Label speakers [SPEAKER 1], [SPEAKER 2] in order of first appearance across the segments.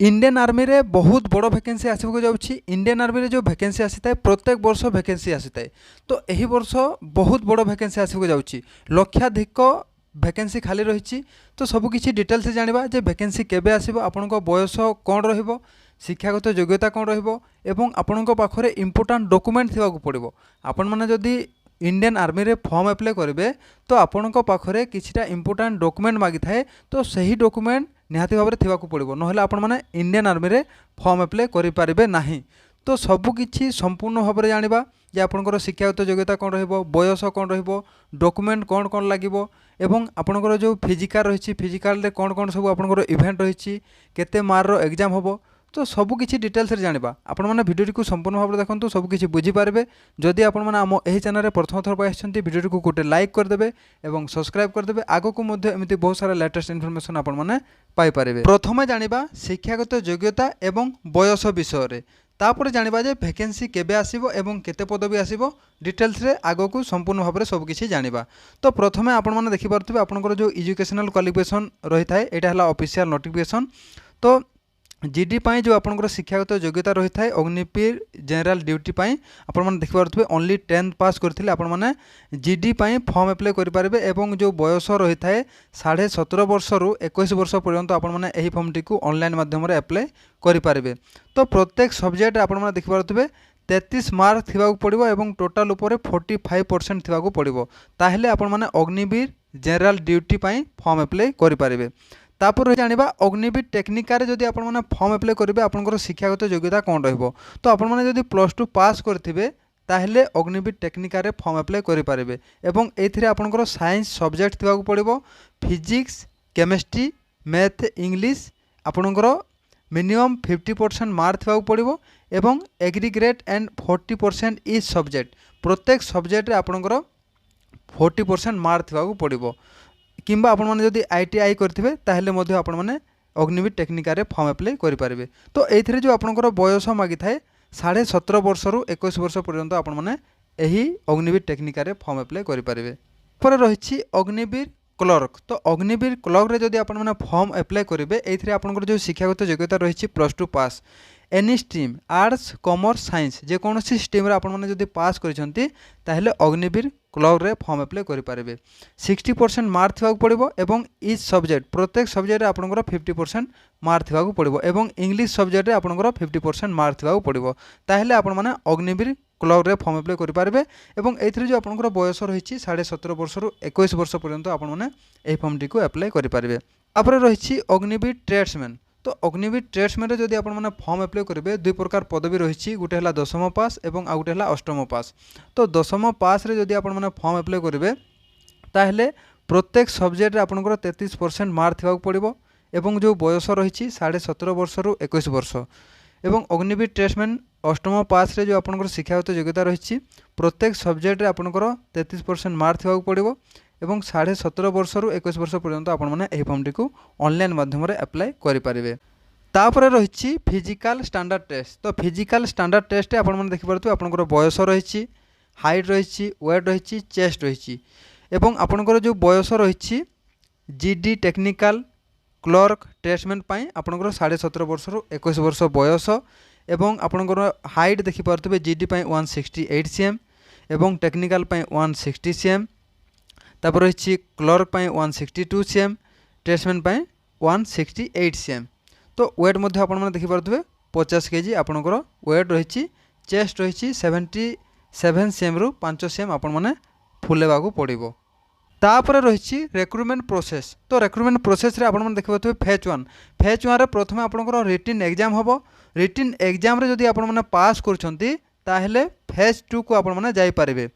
[SPEAKER 1] Indian army रे बहुत बड़ वैकेंसी आसवाक जाऊँगी। इंडियन आर्मी रे जो वैकेंसी आसी था प्रत्येक वर्ष वैकेंसी आसी था, तो यही वर्ष बहुत बड़ वैकेंसी आसवाक जाऊँगी। लक्षाधिक वैकेंसी खाली रही। तो सबकि डिटेल्स जाना जे वैकेंसी केबे आसीबो, आपनक बयस कौन रहिबो, शिक्षागत योग्यता कौन रहिबो एवं आपनक पाखरे इंपोर्टाट डॉक्यूमेंट थिबाकु पड़िबो। आपण माने जदि इंडियन आर्मी रे फॉर्म अप्लाई करेंगे तो आपनक पाखरे किछिटा इंपोर्टाट डॉक्यूमेंट मागी थाए, तो सही डॉक्यूमेंट निहाती भाव में थिबाकु पड़िबो, नहेले आपण माने इंडियन आर्मी रे फॉर्म अप्लाई करि पारिबे नाही। तो सबकि संपूर्ण भाव में जाना जे आपंकर शिक्षागत योग्यता कौन रहिबो, बयस कौन रहिबो, डॉक्यूमेंट कौन कौन लागिबो एवं आपंकर जो फिजिकल रही फिजिकल रे कौन कौन सब आपंकर इवेंट रही, केते मार्क एग्जाम होबो, तो सबकि डिटेल्स जाना आपण मैंने भिडियो को संपूर्ण भाव में देखो, सबकि बुझीपारे। जदि आपण मैंने आम यही चैनल प्रथम थर पर आछंती, भिडियो को गोटे लाइक करदे और सब्सक्राइब करदे। आगक एमती बहुत सारा लेटेस्ट इनफॉरमेशन आपण मैंने पाइपारे। प्रथम जाना शिक्षागत योग्यता एवं बयस विषय रे, तापर जाना जे वैकेंसी केबे आसीबो एवं केते पदवी आसीबो, डिटेल्स रे आगक संपूर्ण भाव में सबकि जाना। तो प्रथमे आपण मैंने देखिपारुथिबे आपनकर जो एजुकेशनल क्वालिफिकेशन रही थाए, एटा हला ऑफिशियल नोटिफिकेशन। तो जीडी पाई जो आपंकर शिक्षागत योग्यता रही है अग्निवीर जनरल ड्यूटी पाई आपण मैंने देखिपारुथिबे ओनली 10th पास करथिले आपण मैंने जीडी पाई फॉर्म अप्लाई करिपारिबे एवं जो बयस रही है 17.5 वर्ष रु 21 वर्ष पर्यंत आपण मैंने एही फॉर्म टी को ऑनलाइन माध्यम रे अप्लाई करिपारिबे। तो प्रत्येक सब्जेक्ट आपण मैंने देखिपारुथिबे 33 मार्क थिबाकु पड़िबो एवं टोटाल उपरे 45% थिबाकु पड़िबो, ताहेले आपण मैंने अग्निवीर जनरल ड्यूटी पाई फॉर्म अप्लाई करिपारिबे। तापर जाना अग्निवीर टेक्निकारे जदि आपण मैंने फॉर्म अप्लाई करेंगे आपंकर शिक्षागत योग्यता कौन रहिबो, तो आपण मैंने जदि +2 पास करथिबे ताहेले अग्निवीर टेक्निकारे फॉर्म अप्लाई करिपारिबे एवं एथिरे आपंकर साइंस सब्जेक्ट थिबाकु पड़िबो, फिजिक्स केमिस्ट्री मैथ इंग्लिश आपंकर मिनिमम 50% मार्क थिबाकु पड़िबो एवं एग्रीग्रेड एंड 40% इच सब्जेक्ट, प्रत्येक सब्जेक्ट रे आपंकर 40% मार्क थिबाकु पड़िबो। किंबा आपण मैंने जदि ITI करथिबे ताहेले मध्य आपण मैंने अग्निवीर टेक्निकारे फॉर्म अप्लाई करिपारिबे। तो एथिरे जो आपनकर बयस मागी थाए 17.5 वर्ष रु 21 वर्ष पर्यंत आपण मैंने एही अग्निवीर टेक्निकारे फॉर्म अप्लाई करिपारिबे। पर रही अग्निवीर क्लर्क, तो अग्निवीर क्लर्क रे जदि आपण मैंने फॉर्म अप्लाई करेंगे एथिरे आपनकर जो शिक्षागत योग्यता रही +2 pass any stream arts commerce science जेकोसी स्ट्रीम आपण मैंने जदि पास करछंती ताहेले अग्निवीर क्लर्क रे फॉर्म अप्लाई करिपारिबे। 60% मार्क थिबाकु पड़िबो एवं इच सब्जेक्ट प्रत्येक सब्जेक्ट रे आपनकर 50% मार्क थिबाकु पड़िबो एवं इंग्लिश सब्जेक्ट रे आपनकर 50% मार्क थिबाकु पड़िबो, ताहेले आपण माने अग्निवीर क्लर्क रे फॉर्म अप्लाई करिपारिबे। एवं एथिरे जो आपनकर बयस रही 17.5 वर्ष रु 21 वर्ष पर्यंत आपण माने एही फॉर्म टी को अप्लाई करिपारिबे। आपरे रही अग्निवीर ट्रेड्समैन, तो अग्निवीर ट्रेड्समैन रे जदि आपण माने फॉर्म अप्लाई करेंगे दुई प्रकार पदवी रही, गोटे है 10th पास एवं आउ गोटे है 8th पास। तो 10th पास रे जदि आपण माने फॉर्म अप्लाई करेंगे ताहेले प्रत्येक सब्जेक्ट रे आपनकर 33% मार्क थिबाकु पड़िबो एवं जो बयस रही 17.5 वर्ष रु 21 वर्ष एवं अग्निवीर ट्रेड्समैन 8th पास रे जो आपनकर शिक्षागत योग्यता रही प्रत्येक सब्जेक्ट रे आपनकर 33% मार्क थिबाकु पड़िबो एवं 17.5 वर्ष रु 21 वर्ष पर्यंत आपण मैंने एही फॉर्म टी को ऑनलाइन माध्यम रे अप्लाई करिपारिबे। तापर रही फिजिकल स्टैंडर्ड टेस्ट, तो फिजिकल स्टैंडर्ड टेस्ट आपण मैंने देखिपारथि आपनकर बयस रही हाइट रही वेट रही चेस्ट रही एवं आपनकर जो बयस रही जीडी टेक्निकल क्लर्क ट्रेड्समैन पाई आपनकर 17.5 वर्ष रु 21 वर्ष बयस एवं आपनकर हाइट देखिपारथि जीडी पाई 168 cm एवं टेक्निकल पाई 160 cm, तापर रही क्लर्क पाई 162 cm ट्रेड्समैन पाई 168 cm। तो वेट मध्य आपण मैंने देखिपारथि 50 kg आपनकर वेट रही, चेस्ट रही 77 cm रु 5 cm आपण मैंने फुलेबाकू पड़िबो। तापर रही रिक्रुटमेंट प्रोसेस, तो रिक्रुटमेंट प्रोसेस रे आपण मैंने देखिपारथि फेज 1 रे प्रथमे आपनकर रिटन एग्जाम हबो। रिटन एग्जाम रे जदि आपण मैंने पास करछंती ताहेले फेज 2 को आपण मैंने जाई पारिबे।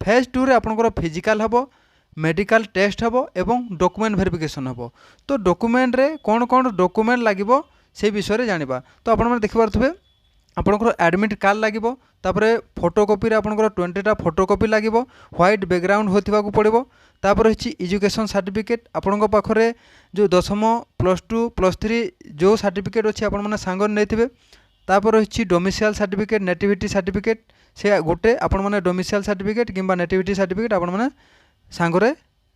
[SPEAKER 1] फेज 2 रे आपनकर फिजिकल हबो, मेडिकल टेस्ट हबो एवं डॉक्यूमेंट वेरिफिकेशन हबो। तो डॉक्यूमेंट रे कौन कौन डॉक्यूमेंट लागिबो से विषय रे जानिबा। तो आपण मैंने देखिपारथि आपनकर एडमिट कार्ड लागिबो, तापरे फोटोकॉपी रे आपनकर 20टा फोटोकॉपी लागिबो, व्हाइट बैकग्राउंड होथिबा को पड़िबो। तापर रही एजुकेशन सर्टिफिकेट आपनक पाखरे जो 10th +2 +3 जो सर्टिफिकेट अच्छी आपण मैंने सांग नहीं। तापर रही डोमिसाइल सर्टिफिकेट नेटिविटी सर्टिफिकेट से गोटे आपण मैंने डोमिसाइल सर्टिफिकेट किंबा नेटिविटी सर्टिफिकेट आपण मैंने सांगरे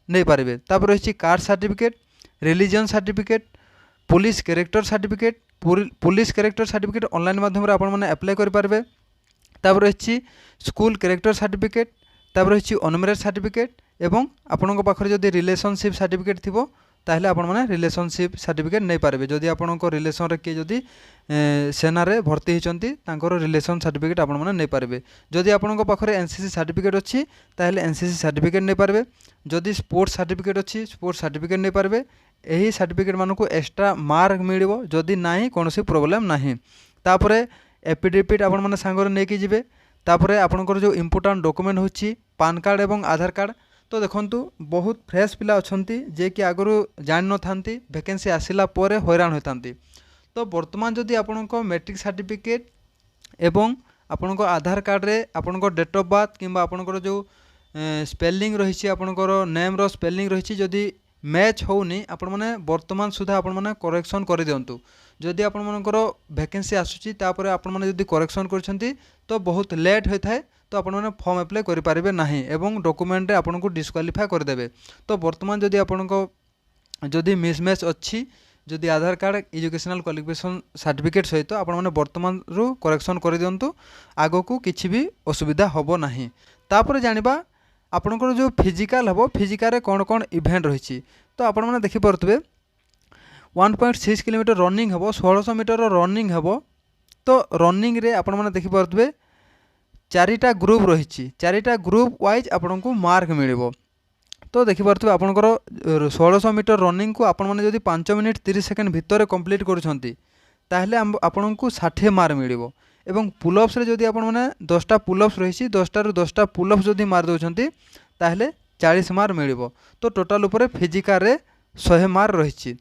[SPEAKER 1] नहीं पारे। तापर रही caste certificate religion certificate police character certificate police character certificate online माध्यम रे आपण माने अप्लाई करि पारबे। तापर रही स्कूल कैरेक्टर सर्टिफिकेट, तापर रही ऑनमेरिट सर्टिफिकेट एवं आपणको पाखरे जदि रिलेशनशिप सर्टिफिकेट थिबो ताहले आपण माने रिलेशनशिप सर्टिफिकेट नै पारबे। जदि आपणको रिलेशन रे के जदि सेना रे भर्ती होचंती तांकर रिलेशन सर्टिफिकेट आपण माने नै पारबे। जदि आपणको पाखरे एनसीसी सर्टिफिकेट अछि ताहले एनसीसी सर्टिफिकेट नै पारबे। जदि स्पोर्ट्स सर्टिफिकेट अछि स्पोर्ट्स सर्टिफिकेट नै पारबे। एही सर्टिफिकेट मानकु एक्स्ट्रा मार्क मिलिबो, जदि नाही कोनोसी प्रॉब्लम नाही। तापरे एफिडेविट आपण माने सांगरे नै कि जिवे। तापरे आपणकर जो इम्पोर्टेंट डॉक्यूमेंट होछि पान कार्ड एवं आधार कार्ड। तो देखंतु बहुत फ्रेश पिला अछंती जे कि आगरु जान न थांती, वैकेंसी आसिला परे हैरान होतांती। तो वर्तमान जदि आपणको मैट्रिक सर्टिफिकेट एवं आपणको आधार कार्ड रे आपणको डेट ऑफ बर्थ किंबा आपणकर जो स्पेलिंग रही आपणकर नेम रो स्पेलिंग रही जदि मैच होनी आपण माने वर्तमान सुधा आपण माने करेक्शन कर दियंतु। जदि आपण मानकर वैकेंसी आसुची तापर आपण माने जदि करेक्शन करछंती तो बहुत लेट होता है, तो आपण माने फॉर्म अप्लाई करि पारिबे नाही एवं डॉक्यूमेंट रे आपनको डिस्क्वालीफाई कर देबे। तो वर्तमान जदि आपनको जदि मिसमैच अच्छी जदि आधार कार्ड एजुकेशनल क्वालिफिकेशन सर्टिफिकेट सहित आपण माने वर्तमान रु करेक्शन कर दियंतु, आगो को किछि भी असुविधा होबो नाही। तापर जानिबा आपणकर जो फिजिकल हबो फिजिकल रे कोन कोन इवेंट रही। तो आपण माने देखि परतबे 1.6 किलोमीटर रनिंग हबो, 1600 मीटर रनिंग हबो। तो रनिंग रे आपण माने देखि परतबे चारिटा ग्रुप रही, चारिटा ग्रुप वाइज आपको मार्क मिलिबो। तो देखि परतबे आपणकर 1600 मीटर रनिंग को आपण माने जदि 5 मिनिट 30 सेकेंड भितर कंप्लीट करूछंती ताहले आपनको 60 मार्क मिलिबो। एवं पुलअप्स रे जदि आपण माने 10टा पुलअप्स रही 10टा रु 10टा पुलअप्स जदि मार दोछंती ताहले 40 मार्क मिलिबो। तो टोटल ऊपर फिजिकल रे 100 मार्क रही।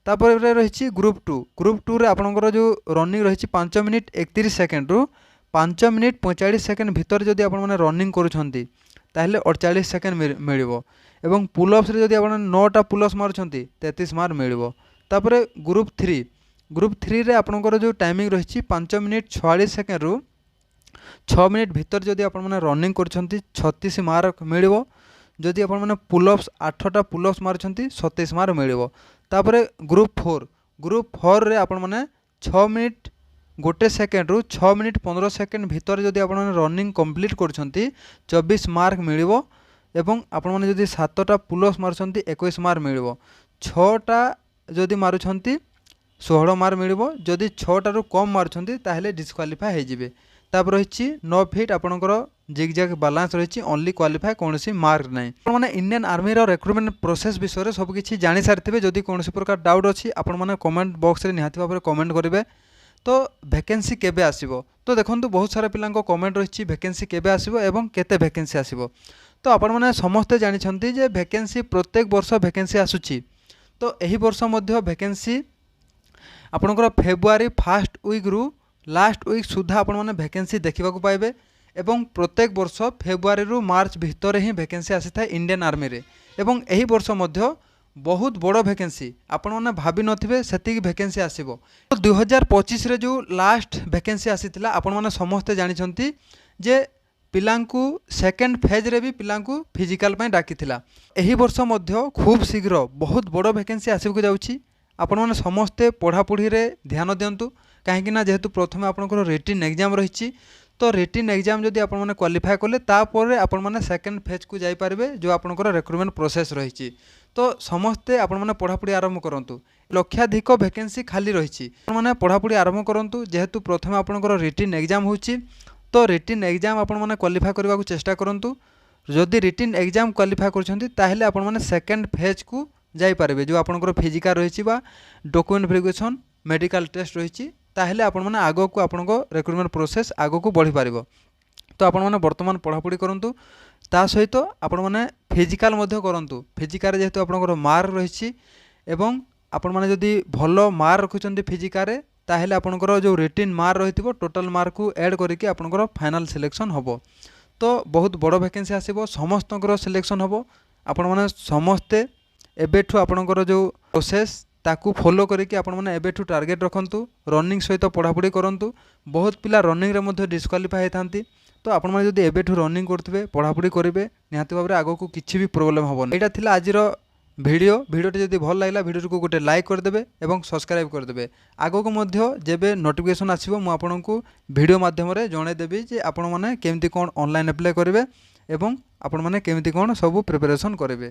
[SPEAKER 1] तापर रही ग्रुप 2, ग्रुप 2 रे आपणकर जो रनिंग रही 5 मिनिट 31 सेकेंड रु 5 मिनिट 45 सेकेंड भितर जदि आपण माने रनिंग करूछंती ताहले 48 सेकेंड मिलिबो। एवं पुलअप्स रे जदि आपण 9टा पुलअप्स मारुछंती 33 मार्क मिलिबो। तापर ग्रुप 3, ग्रुप 3 रे आपणकर जो टाइमिंग रही 5 मिनिट 46 सेकेंड रु 6 मिनिट भितर जदि आपण माने रनिंग करूछंती 36 मार्क मिलिबो। जदि आपण माने पुलअप्स 8टा पुलअप्स मारुछंती 27 मार्क मिलिबो। तापर ग्रुप 4, ग्रुप 4 रे आपण माने 6 मिनिट 1 सेकेंड रु 6 मिनिट 15 सेकेंड भितर जदि आपण माने रनिंग कंप्लीट करछंती 24 मार्क मिलिबो। एवं आपण माने जदि 7टा पुलअप्स मारुछंती 21 मार्क मिलिबो। 6टा जदि मारुछंती 16 मार्क मिलिबो। जदि 6टा रु कम मारुछंती ताहले डिस्क्वालीफाई हे जिवे। तापर रही 9 फीट आपणकर जिगजैग बैलेंस रही ओनली क्वालिफाई कौनसी मार्क नहीं। मैंने इंडियन आर्मी रो रिक्रुटमेंट प्रोसेस विषय सब किसी जानी सारी जदि कौन प्रकार डाउट अच्छी आपण मैंने कमेंट बॉक्स रे निहाती भाव में कमेंट करेंगे। तो वैकेंसी केबे आसीबो, तो देखो बहुत सारा पिला कमेंट रही वैकेंसी केबे आसीबो एवं केते वैकेंसी आसीबो। तो आपण मैंने समस्ते जानिछंती जे वैकेंसी प्रत्येक वर्ष वैकेंसी आसुची। तो यही वर्ष मध्य वैकेंसी आपणकर फेब्रुआरी फर्स्ट वीक रु लास्ट वीक सुधा आपण मैंने वैकेंसी देखा पाइबे। एवं प्रत्येक वर्ष फेब्रुआरी रु मार्च भितर ही वैकेंसी आसी था इंडियन आर्मी रे। एवं यही वर्ष मध्य बहुत बड़ वैकेंसी आपण मैंने भाभी नथिबे सेतिक वैकेंसी आसीबो। तो 2025 रे जो लास्ट वैकेंसी आसीथिला आपण मैंने समस्ते जानिछंती जे पिलांकु सेकेंड फेज रे भी पिलांकु फिजिकल पय डाकिथिला। एही वर्ष मध्य खूब शीघ्र बहुत बड़ वैकेंसी आसीबो जाउची। आपण मैंने समस्ते पढ़ापढ़ी रे ध्यान दियंतु कहीं ना जेहेतु प्रथम आपनकर रिटिन एग्जाम रही। तो रिटिन एग्जाम जदि आपण मैंने क्वालिफाई कले तापर आपण मैंने सेकेंड फेज को जाई पारबे जो आपनकर रिक्रुटमेंट प्रोसेस रही। तो समस्ते आपण मैंने पढ़ापढ़ी आरंभ करंतु। लक्षाधिक वैकेंसी खाली रही मैंने पढ़ापढ़ी आरंभ करंतु जेहेतु प्रथम आपनकर रिटिन एग्जाम होची। तो रिटिन एग्जाम आपण मैंने क्वालिफाई करने को चेष्टा करंतु। जदि रिटिन एग्जाम क्वालिफाई करछंती ताहेले आपण मैंने सेकेंड फेज को जाई पारबे जो आपनकर फिजिकल रही बा डॉक्यूमेंट वेरिफिकेशन मेडिकल टेस्ट रही ताहेले आपण मैंने आगो को आपनको रिक्रुटमेंट प्रोसेस आगो को बढ़ी पारिबो। तो आपण मैंने वर्तमान पढ़ापढ़ी करंतु ता सहित आपण मैंने फिजिकल मध्य करंतु। फिजिकल जेहेतु आपनकर मार्क रही एवं आपण मैंने जदि भलो मार्क रखुचंती फिजिकल ताहेले आपनकर जो रिटिन मार्क रहिथिबो टोटल मार्क को ऐड करिके आपनकर फाइनल सिलेक्शन होबो। तो बहुत बड़ वैकेंसी आसीबो समस्तकर सिलेक्शन होबो। आपण मैंने समस्ते एबेठु आपनकर जो प्रोसेस ताकू फॉलो करके आपण मैंने एबेठु टार्गेट रखंतु। रनिंग सहित पढ़ापढ़ी करंतु। बहुत पिला रनिंग रे मध्य डिस्क्वालीफाई होतांती। तो आपण मैंने जदि एबेठु रनिंग करथिबे पढ़ापढ़ी करेंगे निहाती भाव में आगो को किसी भी प्रोब्लेम होबो। एटा थिला आजिर ভিডিওটি যদি ভাল লাগলা ভিডিওটিକୁ ଗୋଟେ ଲାଇକ୍ କରିଦେବେ ଏବଂ ସବସ୍କ୍ରାଇବ୍ କରିଦେବେ। ଆଗକୁ ମଧ୍ୟ ଯେବେ ନୋଟିଫିକେସନ୍ ଆସିବ ମୁଁ ଆପଣଙ୍କୁ ଭିଡ଼ିଓ ମାଧ୍ୟମରେ ଜଣାଇଦେବି ଯେ ଆପଣମାନେ କେମିତି କ'ଣ ଅନଲାଇନ୍ ଆପ୍ଲାଏ କରିବେ ଏବଂ ଆପଣମାନେ କେମିତି କ'ଣ ସବୁ ପ୍ରିପାରେସନ୍ କରିବେ।